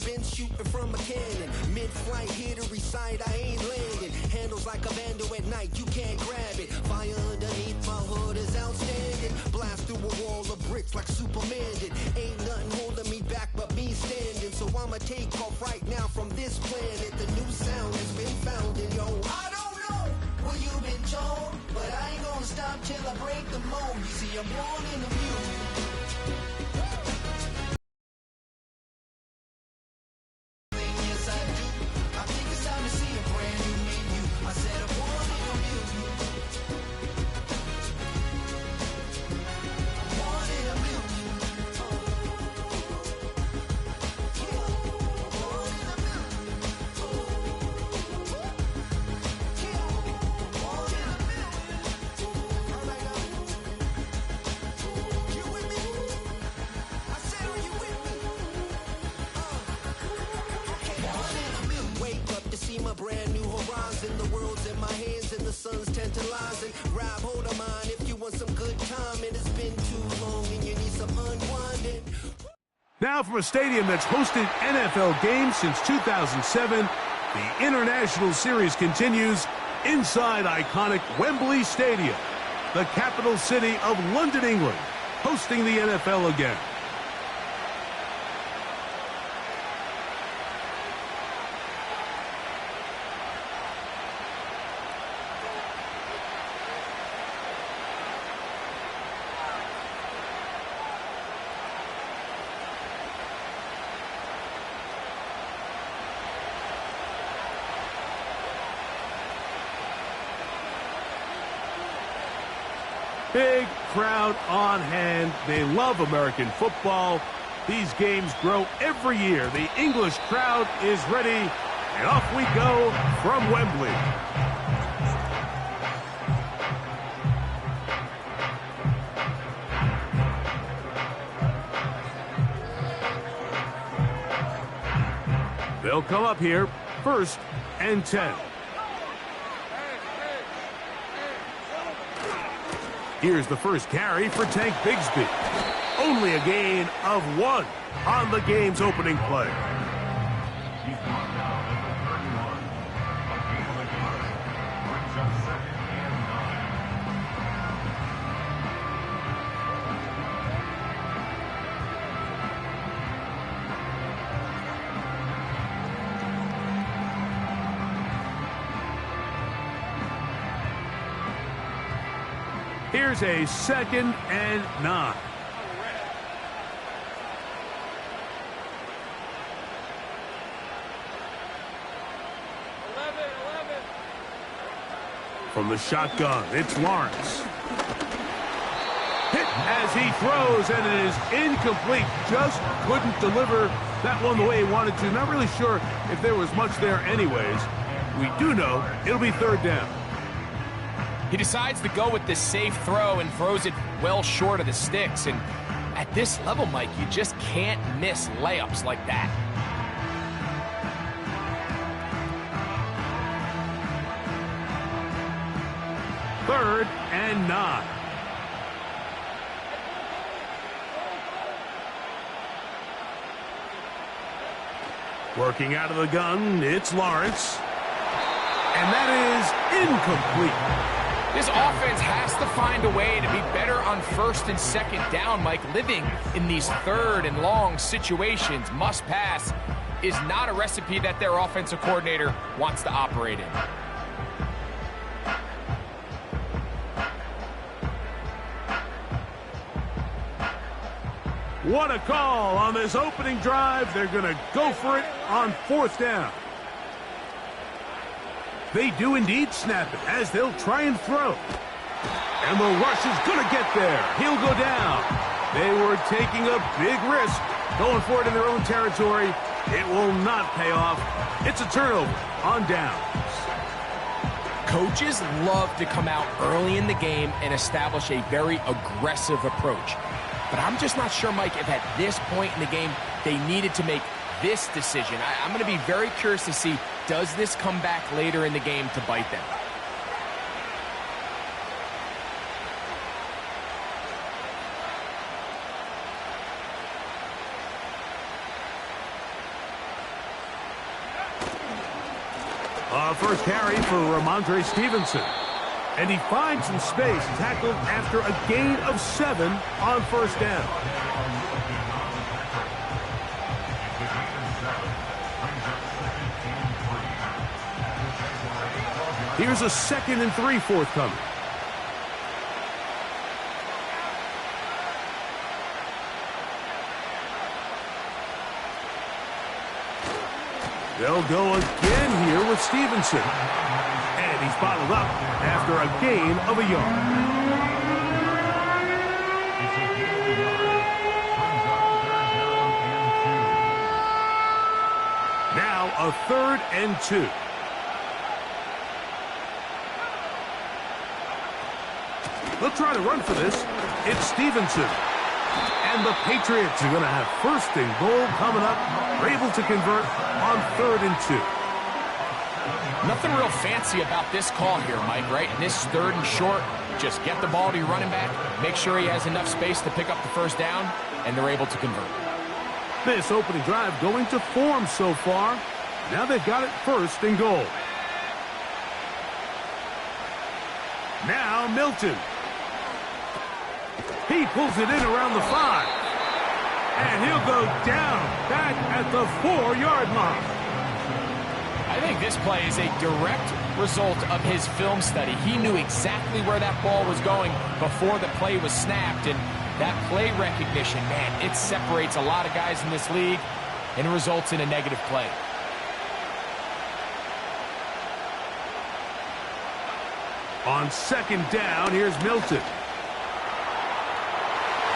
been shooting from a cannon. Mid-flight, here to recite, I ain't landing. Handles like a vandal at night, you can't grab it. Fire underneath my hood is outstanding. Blast through a wall of bricks like Superman did. Ain't nothing holding me back but me standing. So I'ma take off right now from this planet. The new sound has been founded, yo. I don't know what you've been told, but I ain't gonna stop till I break the mold. You see, I'm born in the music. Yes, I do. I think it's time to see a brand new menu. I said I'm born in the music. I'm born in the music. Brand new horizon, the world's in my hands and the sun's tantalizing. Grab hold of mine if you want some good time, and it's been too long and you need some unwinding. Now from a stadium that's hosted NFL games since 2007, the International Series continues inside iconic Wembley Stadium, the capital city of London, England, hosting the NFL again. Big crowd on hand. They love American football. These games grow every year. The English crowd is ready, and off we go from Wembley. They'll come up here, 1st and 10. Here's the first carry for Tank Bigsby. Only a gain of 1 on the game's opening play. He's brought down at the 31. A gain of the yard. Brings up 2nd and 9. Here's a 2nd and 9. From the shotgun, it's Lawrence. Hit as he throws, and it is incomplete. Just couldn't deliver that one the way he wanted to. Not really sure if there was much there anyways. We do know it'll be 3rd down. He decides to go with this safe throw and throws it well short of the sticks. And at this level, Mike, you just can't miss layups like that. Third and 9. Working out of the gun, it's Lawrence. And that is incomplete. This offense has to find a way to be better on 1st and 2nd down, Mike. Living in these 3rd and long situations, must pass, is not a recipe that their offensive coordinator wants to operate in. What a call on this opening drive. They're going to go for it on 4th down. They do indeed snap it as they'll try and throw. And the rush is going to get there. He'll go down. They were taking a big risk going for it in their own territory. It will not pay off. It's a turnover on downs. Coaches love to come out early in the game and establish a very aggressive approach. But I'm just not sure, Mike, if at this point in the game they needed to make this decision. I'm going to be very curious to see, does this come back later in the game to bite them? first carry for Ramondre Stevenson. And he finds some space, tackled after a gain of 7 on first down. Here's a 2nd and 3 forthcoming. They'll go again here with Stevenson. And he's bottled up after a gain of a yard. Now a 3rd and 2. They'll try to run for this. It's Stevenson. And the Patriots are going to have 1st and goal coming up. They're able to convert on 3rd and 2. Nothing real fancy about this call here, Mike, right? In this 3rd and short, just get the ball to your running back, make sure he has enough space to pick up the first down, and they're able to convert. This opening drive going to form so far. Now they've got it 1st and goal. Now Milton. He pulls it in around the 5. And he'll go down back at the 4-yard line. I think this play is a direct result of his film study. He knew exactly where that ball was going before the play was snapped. And that play recognition, man, it separates a lot of guys in this league and results in a negative play. On 2nd down, here's Milton.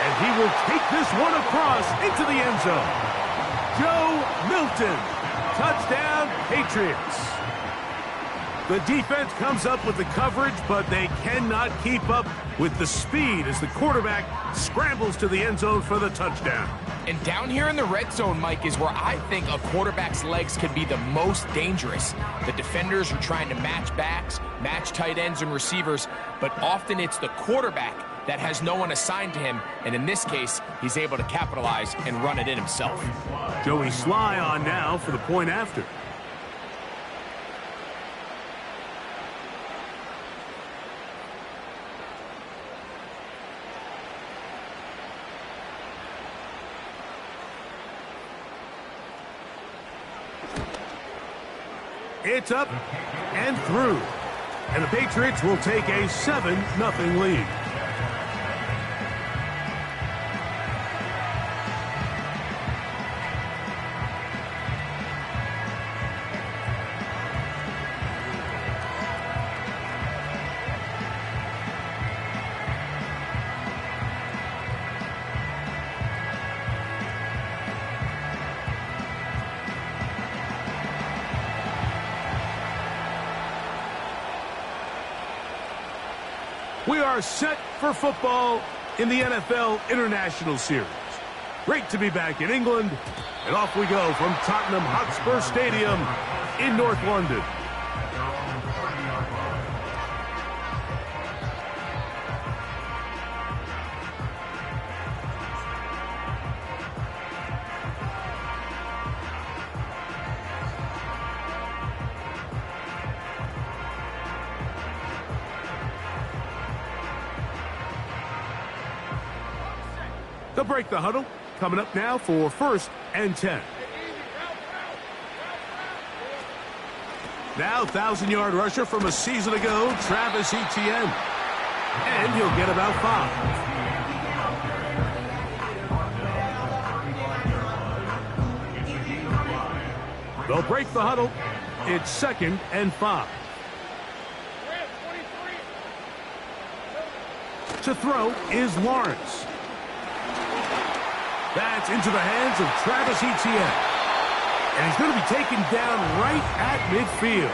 And he will take this one across into the end zone. Joe Milton. Touchdown, Patriots. The defense comes up with the coverage, but they cannot keep up with the speed as the quarterback scrambles to the end zone for the touchdown. And down here in the red zone, Mike, is where I think a quarterback's legs can be the most dangerous. The defenders are trying to match backs, match tight ends and receivers, but often it's the quarterback that has no one assigned to him, and in this case, he's able to capitalize and run it in himself. Joey Sly on now for the point after. It's up and through. And the Patriots will take a 7-0 lead. We are set for football in the NFL International Series. Great to be back in England, and off we go from Tottenham Hotspur Stadium in North London. They'll break the huddle. Coming up now for 1st and 10. Now 1,000-yard rusher from a season ago, Travis Etienne. And he'll get about 5. They'll break the huddle. It's 2nd and 5. To throw is Lawrence. That's into the hands of Travis Etienne. And he's going to be taken down right at midfield.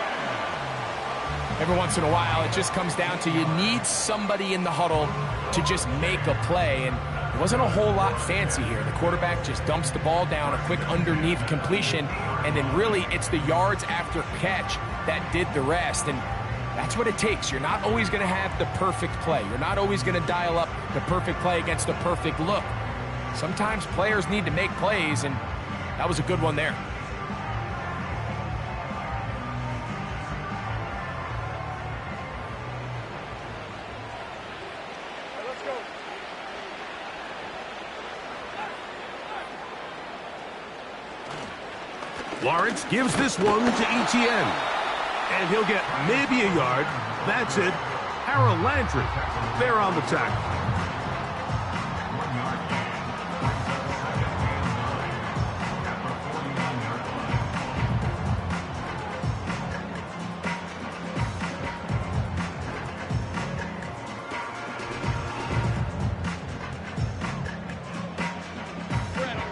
Every once in a while, it just comes down to you need somebody in the huddle to just make a play. And it wasn't a whole lot fancy here. The quarterback just dumps the ball down, a quick underneath completion, and then really it's the yards after catch that did the rest. And that's what it takes. You're not always going to have the perfect play. You're not always going to dial up the perfect play against the perfect look. Sometimes players need to make plays, and that was a good one there. Lawrence gives this one to Etienne. And he'll get maybe a yard. That's it. Harold Landry, they're on the tackle. 1 yard gain. Brings up 2nd and 9 at the 49-yard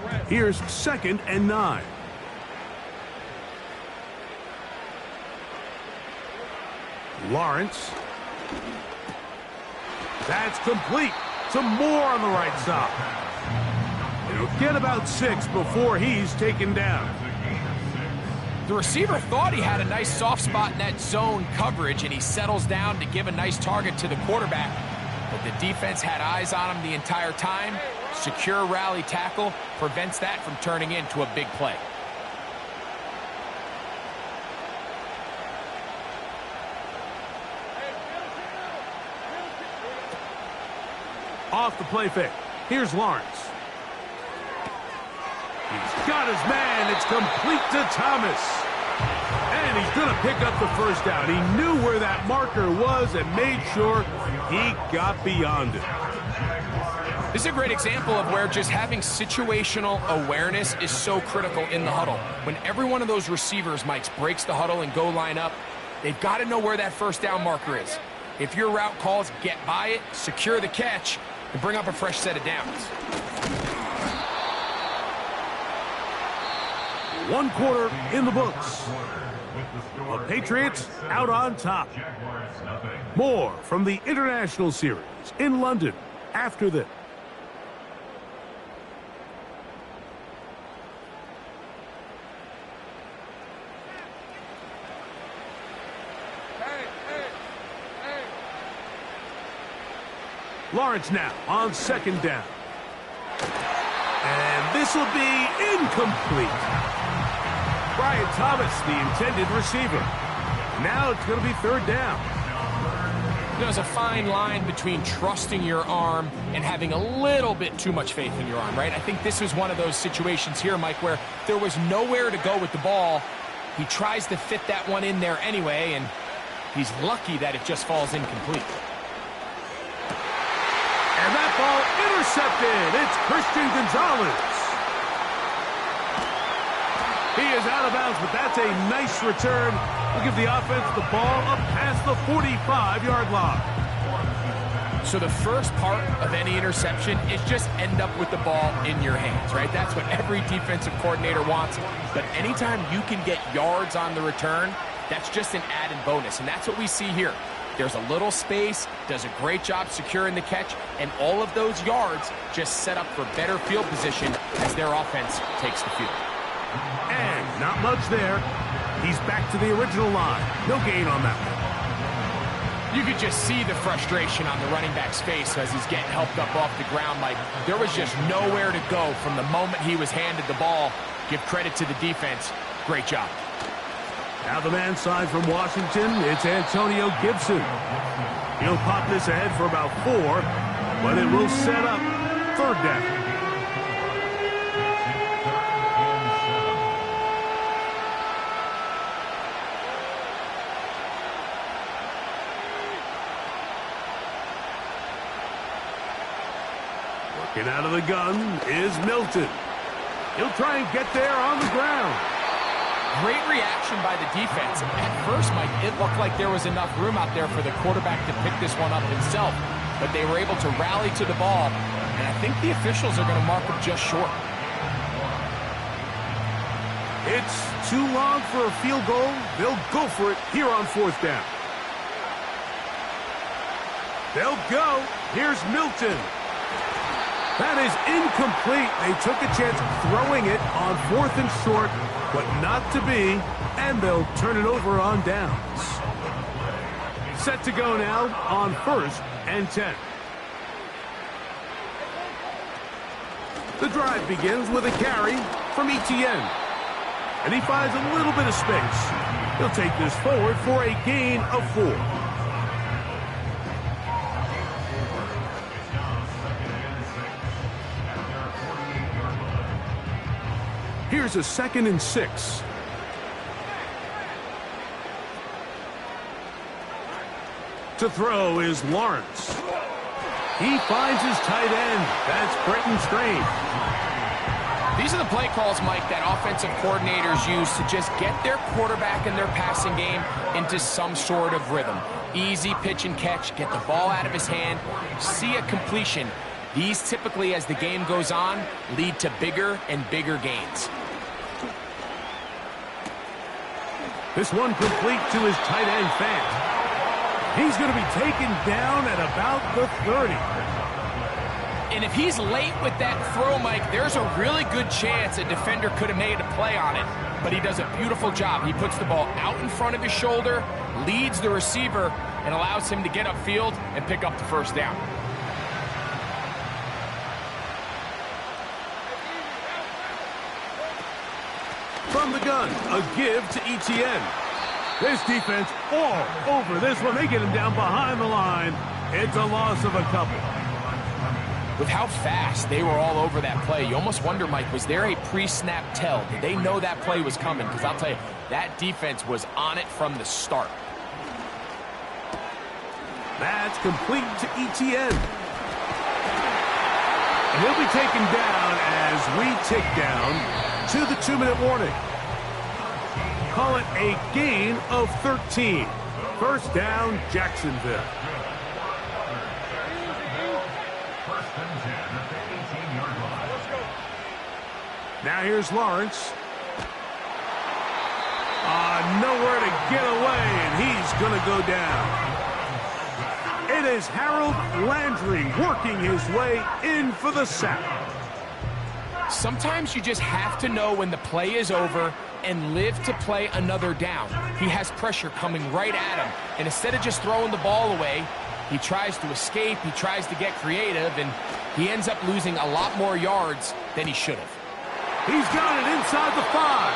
line. Here's 2nd and 9. Lawrence. That's complete. Some more on the right side. It'll get about 6 before he's taken down. The receiver thought he had a nice soft spot in that zone coverage, and he settles down to give a nice target to the quarterback. But the defense had eyes on him the entire time. Secure rally tackle prevents that from turning into a big play. Off the play fake. Here's Lawrence. He's got his man. It's complete to Thomas. And he's going to pick up the first down. He knew where that marker was and made sure he got beyond it. This is a great example of where just having situational awareness is so critical in the huddle. When every one of those receivers, Mike, breaks the huddle and go line up, they've got to know where that first down marker is. If your route calls, get by it, secure the catch, and bring up a fresh set of downs. 1 quarter in the books. The Patriots out on top. More from the International Series in London after this. Lawrence now on 2nd down. And this will be incomplete. Brian Thomas, the intended receiver. Now it's going to be 3rd down. There's a fine line between trusting your arm and having a little bit too much faith in your arm, right? I think this is one of those situations here, Mike, where there was nowhere to go with the ball. He tries to fit that one in there anyway, and he's lucky that it just falls incomplete. And that ball intercepted. It's Christian Gonzalez. He is out of bounds, but that's a nice return. We'll give the offense the ball up past the 45-yard line. So the first part of any interception is just end up with the ball in your hands, right? That's what every defensive coordinator wants. But anytime you can get yards on the return, that's just an added bonus, and that's what we see here. There's a little space, does a great job securing the catch, and all of those yards just set up for better field position as their offense takes the field. And not much there. He's back to the original line. No gain on that one. You could just see the frustration on the running back's face as he's getting helped up off the ground. Like, there was just nowhere to go from the moment he was handed the ball. Give credit to the defense. Great job. Now the man side from Washington, it's Antonio Gibson. He'll pop this ahead for about 4, but it will set up 3rd down. Working out of the gun is Milton. He'll try and get there on the ground. Great reaction by the defense. At first, Mike, it looked like there was enough room out there for the quarterback to pick this one up himself, but they were able to rally to the ball, and I think the officials are going to mark him just short. It's too long for a field goal. They'll go for it here on 4th down. They'll go. Here's Milton. That is incomplete. They took a chance throwing it on 4th and short, but not to be, and they'll turn it over on downs. Set to go now on 1st and 10. The drive begins with a carry from Etienne, and he finds a little bit of space. He'll take this forward for a gain of 4. Here's a 2nd and 6. to throw is Lawrence. He finds his tight end. That's Brenton Strange. These are the play calls, Mike, that offensive coordinators use to just get their quarterback and their passing game into some sort of rhythm. Easy pitch and catch, get the ball out of his hand, see a completion. These typically, as the game goes on, lead to bigger and bigger gains. This one complete to his tight end, Fant. He's going to be taken down at about the 30. And if he's late with that throw, Mike, there's a really good chance a defender could have made a play on it. But he does a beautiful job. He puts the ball out in front of his shoulder, leads the receiver, and allows him to get upfield and pick up the first down. From the gun, a give to Etienne. This defense all over this one. They get him down behind the line. It's a loss of a couple. With how fast they were all over that play, you almost wonder, Mike, was there a pre-snap tell? Did they know that play was coming? Because I'll tell you, that defense was on it from the start. That's complete to Etienne. And he'll be taken down as we tick down to the 2-minute warning. Call it a gain of 13. First down, Jacksonville. First and 10 at the 18-yard line. Let's go. Now here's Lawrence. Nowhere to get away, and he's going to go down. It is Harold Landry working his way in for the sack. Sometimes you just have to know when the play is over and live to play another down. He has pressure coming right at him, and instead of just throwing the ball away, he tries to escape, he tries to get creative, and he ends up losing a lot more yards than he should have. He's got it inside the 5.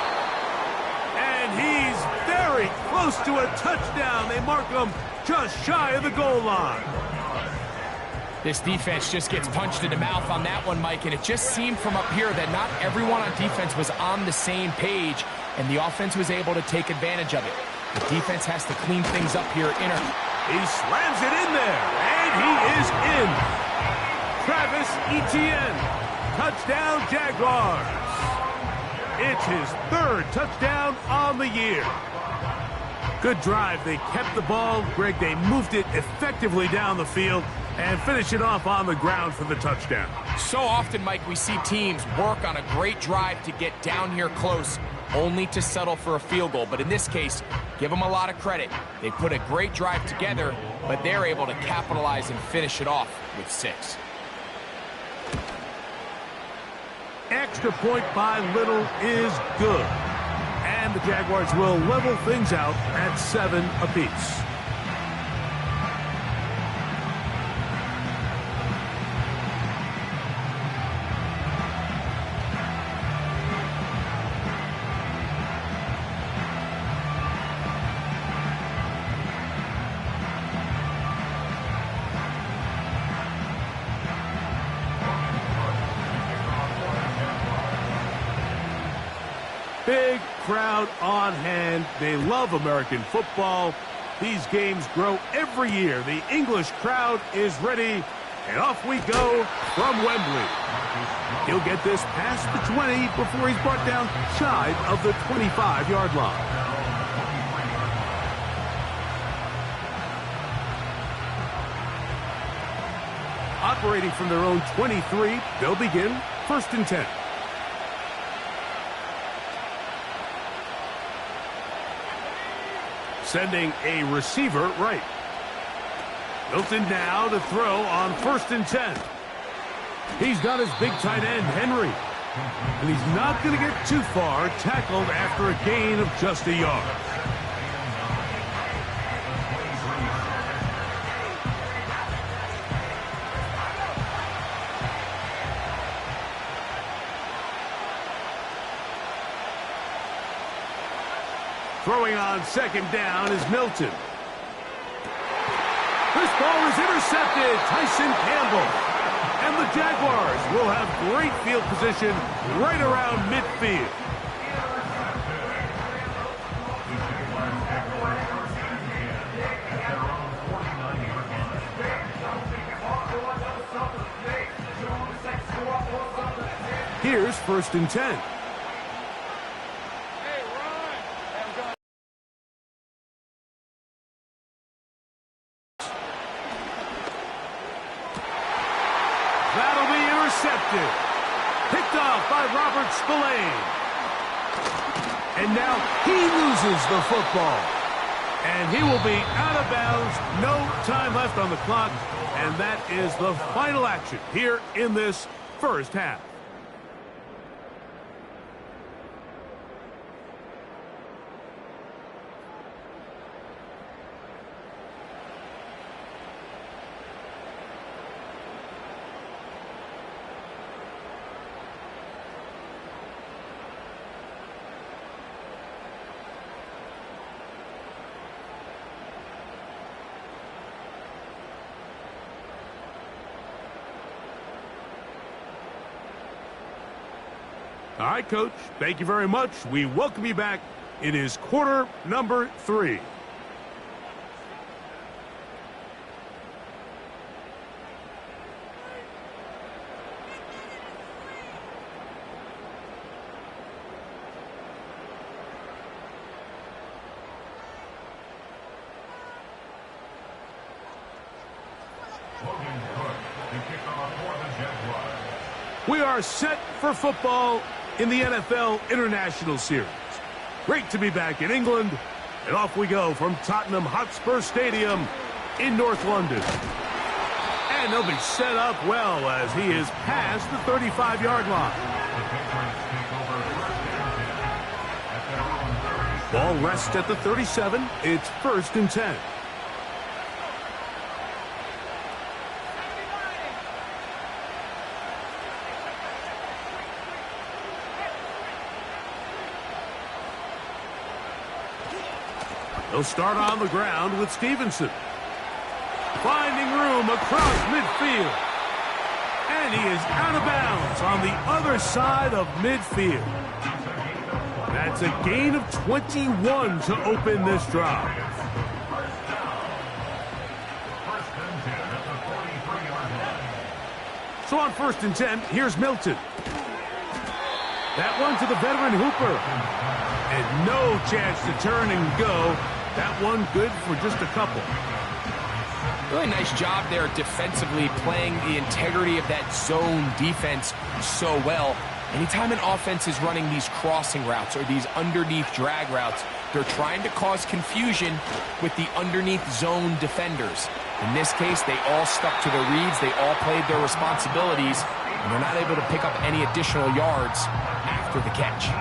And he's very close to a touchdown. They mark him just shy of the goal line. This defense just gets punched in the mouth on that one, Mike, and it just seemed from up here that not everyone on defense was on the same page, and the offense was able to take advantage of it. The defense has to clean things up here. He slams it in there, and he is in. Travis Etienne, touchdown Jaguars. It's his 3rd touchdown on the year. Good drive. They kept the ball. Greg, they moved it effectively down the field and finish it off on the ground for the touchdown. So often, Mike, we see teams work on a great drive to get down here close, only to settle for a field goal. But in this case, give them a lot of credit. They put a great drive together, but they're able to capitalize and finish it off with 6. Extra point by Little is good. And the Jaguars will level things out at 7 apiece. Big crowd on hand. They love American football. These games grow every year. The English crowd is ready, and off we go from Wembley. He'll get this past the 20 before he's brought down shy of the 25-yard line. Operating from their own 23, they'll begin 1st and 10. Sending a receiver right. Milton now to throw on 1st and 10. He's got his big tight end, Henry. And he's not going to get too far, tackled after a gain of just a yard. Throwing on 2nd down is Milton. This ball is intercepted. Tyson Campbell. And the Jaguars will have great field position right around midfield. Here's 1st and 10. That'll be intercepted. Picked off by Robert Spillane. And now he loses the football. And he will be out of bounds. No time left on the clock. And that is the final action here in this first half. All right, Coach, thank you very much. We welcome you back. It is quarter number 3. We are set for football in the NFL International Series. Great to be back in England, and off we go from Tottenham Hotspur Stadium in North London. And they'll be set up well as he is past the 35-yard line. Ball rests at the 37. It's 1st and 10. They'll start on the ground with Stevenson. Finding room across midfield. And he is out of bounds on the other side of midfield. That's a gain of 21 to open this drive. So on 1st and 10, here's Milton. That one to the veteran Hooper. And no chance to turn and go. That one good for just a couple. Really nice job there defensively, playing the integrity of that zone defense so well. Anytime an offense is running these crossing routes or these underneath drag routes, they're trying to cause confusion with the underneath zone defenders. In this case, they all stuck to their reads, they all played their responsibilities, and they're not able to pick up any additional yards after the catch.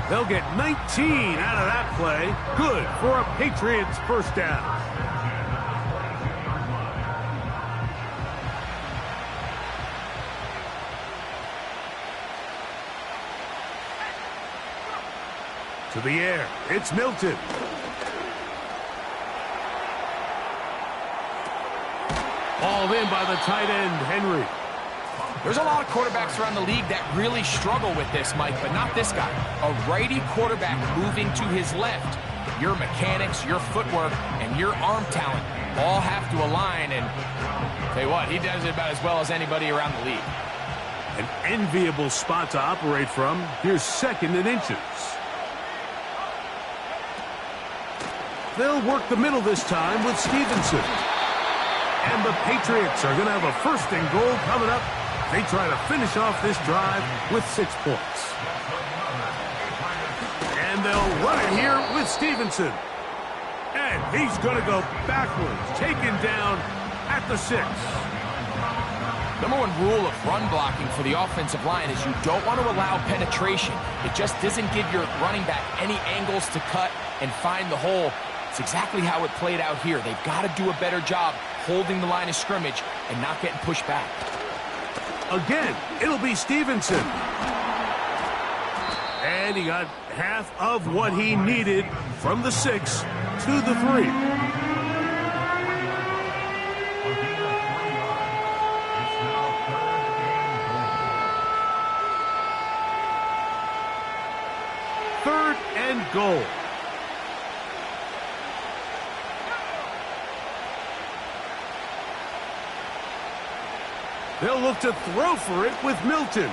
They'll get 19 out of that play. Good for a Patriots first down. To the air, it's Milton. Hauled in by the tight end, Henry. There's a lot of quarterbacks around the league that really struggle with this, Mike, but not this guy. A righty quarterback moving to his left. Your mechanics, your footwork, and your arm talent all have to align, and tell you what, he does it about as well as anybody around the league. An enviable spot to operate from. Here's 2nd and inches. They'll work the middle this time with Stevenson. And the Patriots are going to have a 1st and goal coming up. They try to finish off this drive with 6 points. And they'll run it here with Stevenson. And he's going to go backwards, taken down at the 6. Number 1 rule of run blocking for the offensive line is you don't want to allow penetration. It just doesn't give your running back any angles to cut and find the hole. It's exactly how it played out here. They've got to do a better job holding the line of scrimmage and not getting pushed back. Again, it'll be Stevenson. And he got half of what he needed from the 6 to the 3. Third and goal. They'll look to throw for it with Milton.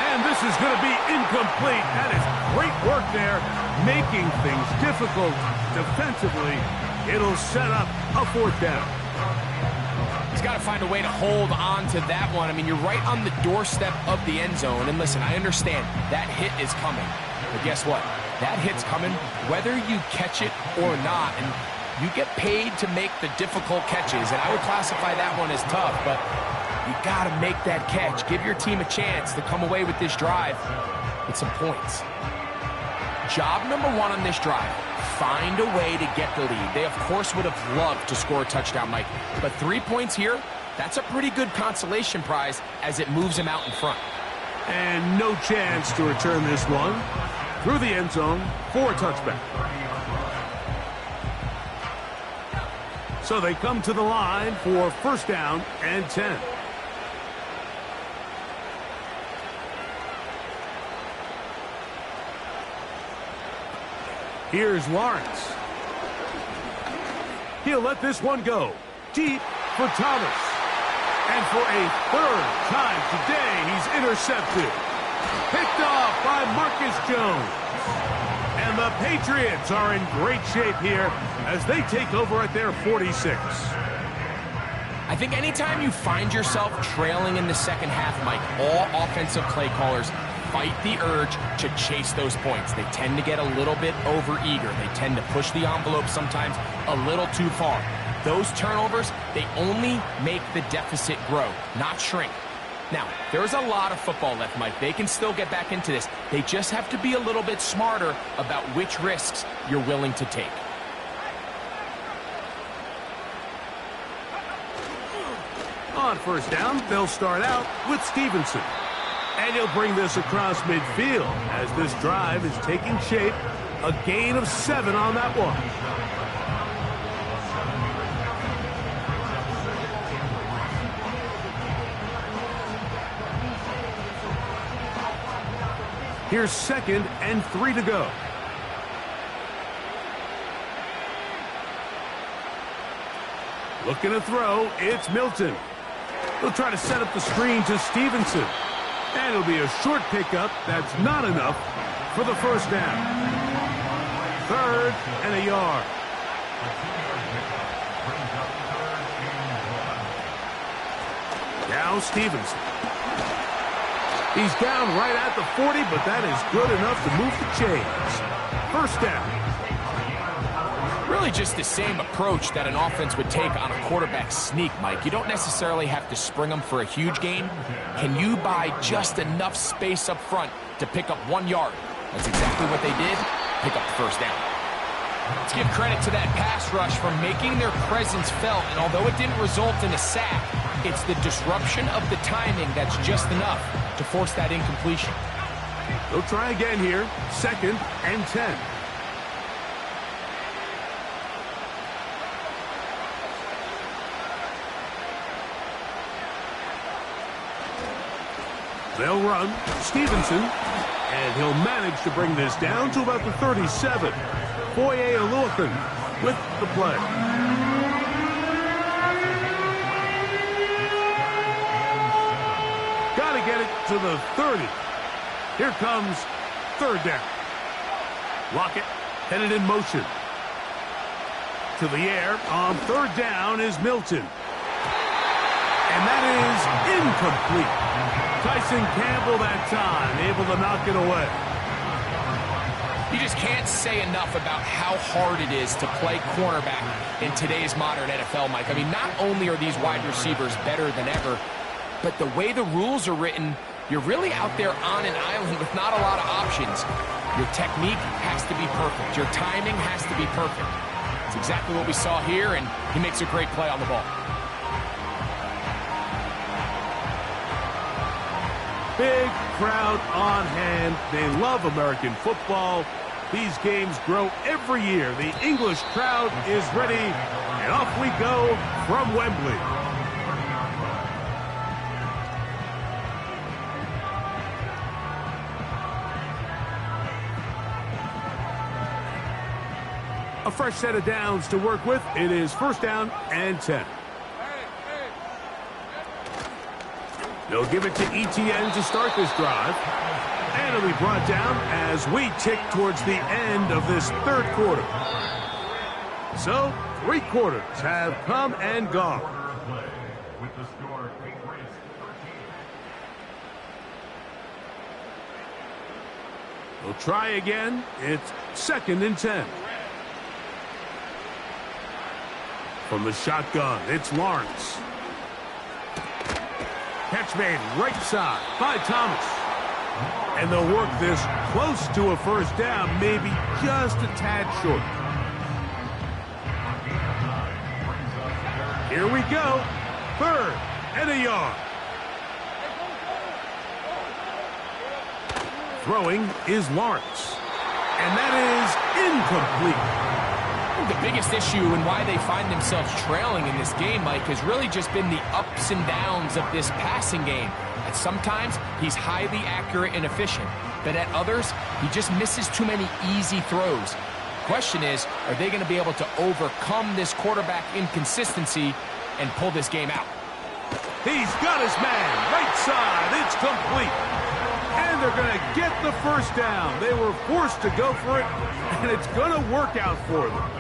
And this is going to be incomplete. That is great work there, making things difficult defensively. It'll set up a 4th down. He's got to find a way to hold on to that one. I mean, you're right on the doorstep of the end zone. And listen, I understand that hit is coming. But guess what? That hit's coming whether you catch it or not. And you get paid to make the difficult catches. And I would classify that one as tough. But you got to make that catch. Give your team a chance to come away with this drive with some points. Job number 1 on this drive. Find a way to get the lead. They, of course, would have loved to score a touchdown, Mike. But 3 points here, that's a pretty good consolation prize as it moves them out in front. And no chance to return this one through the end zone for a touchback. So they come to the line for 1st down and 10. Here's Lawrence. He'll let this one go. Deep for Thomas. And for a 3rd time today, he's intercepted. Picked off by Marcus Jones. And the Patriots are in great shape here as they take over at their 46. I think anytime you find yourself trailing in the second half, Mike, all offensive play callers fight the urge to chase those points. They tend to get a little bit overeager. They tend to push the envelope sometimes a little too far. Those turnovers, they only make the deficit grow, not shrink. Now, there's a lot of football left, Mike. They can still get back into this. They just have to be a little bit smarter about which risks you're willing to take. On 1st down, they'll start out with Stevenson. And he'll bring this across midfield as this drive is taking shape. A gain of 7 on that one. Here's 2nd and 3 to go. Looking to throw, it's Milton. He'll try to set up the screen to Stevenson. And it'll be a short pickup. That's not enough for the 1st down. 3rd and a yard. Now Stevenson. He's down right at the 40, but that is good enough to move the chains. 1st down. Really just the same approach that an offense would take on a quarterback sneak, Mike. You don't necessarily have to spring them for a huge gain. Can you buy just enough space up front to pick up 1 yard? That's exactly what they did. Pick up the 1st down. Let's give credit to that pass rush for making their presence felt, and although it didn't result in a sack, it's the disruption of the timing that's just enough to force that incompletion. They'll try again here. 2nd and 10. They'll run. Stevenson. And he'll manage to bring this down to about the 37. Foye Oluokun with the play. Got to get it to the 30. Here comes 3rd down. Lockett headed in motion. To the air on 3rd down is Milton. And that is incomplete. Tyson Campbell that time, able to knock it away. You just can't say enough about how hard it is to play cornerback in today's modern NFL, Mike. I mean, not only are these wide receivers better than ever, but the way the rules are written, you're really out there on an island with not a lot of options. Your technique has to be perfect. Your timing has to be perfect. It's exactly what we saw here, and he makes a great play on the ball. Big crowd on hand. They love American football. These games grow every year. The English crowd is ready, and off we go from Wembley. A fresh set of downs to work with. It is 1st down and 10. They'll give it to ETN to start this drive. And it'll be brought down as we tick towards the end of this third quarter. So, 3 quarters have come and gone. With the score, Patriots 13. They'll try again. It's 2nd and 10. From the shotgun, it's Lawrence. Catch made right side by Thomas. And they'll work this close to a first down, maybe just a tad short. Here we go. 3rd and a yard. Throwing is Lawrence. And that is incomplete. The biggest issue and why they find themselves trailing in this game, Mike, has really just been the ups and downs of this passing game. At sometimes, he's highly accurate and efficient, but at others, he just misses too many easy throws. Question is, are they going to be able to overcome this quarterback inconsistency and pull this game out? He's got his man. Right side. It's complete. And they're going to get the first down. They were forced to go for it, and it's going to work out for them.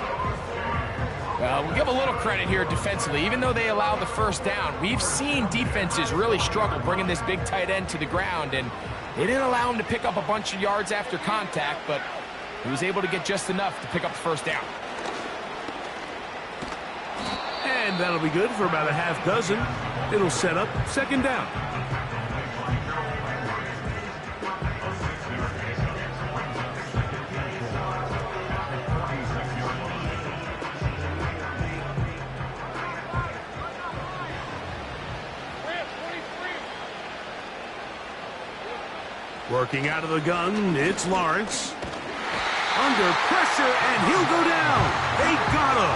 We'll give a little credit here defensively. Even though they allow the first down, we've seen defenses really struggle bringing this big tight end to the ground, and they didn't allow him to pick up a bunch of yards after contact, but he was able to get just enough to pick up the first down. And that'll be good for about a half dozen. It'll set up 2nd down. Working out of the gun, it's Lawrence. Under pressure, and he'll go down. They got him.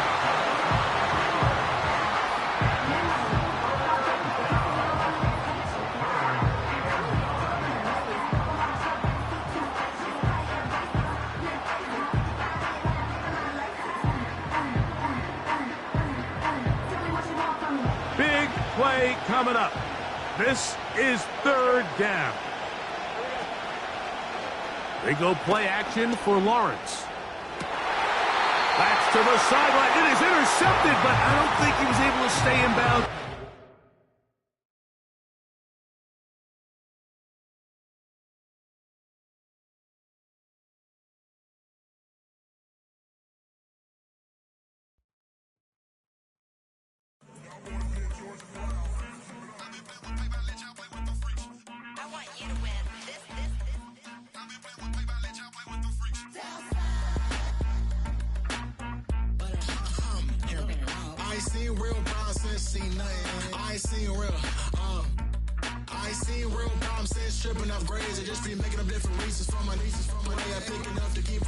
Big play coming up. This is 3rd down. They go play action for Lawrence. That's to the sideline. It is intercepted, but I don't think he was able to stay in bounds. I ain't seen real problems since seen nothing. I ain't seen real, I ain't seen real problems since tripping off grades. I just be making up different reasons for my nieces, for my way I picking up to keep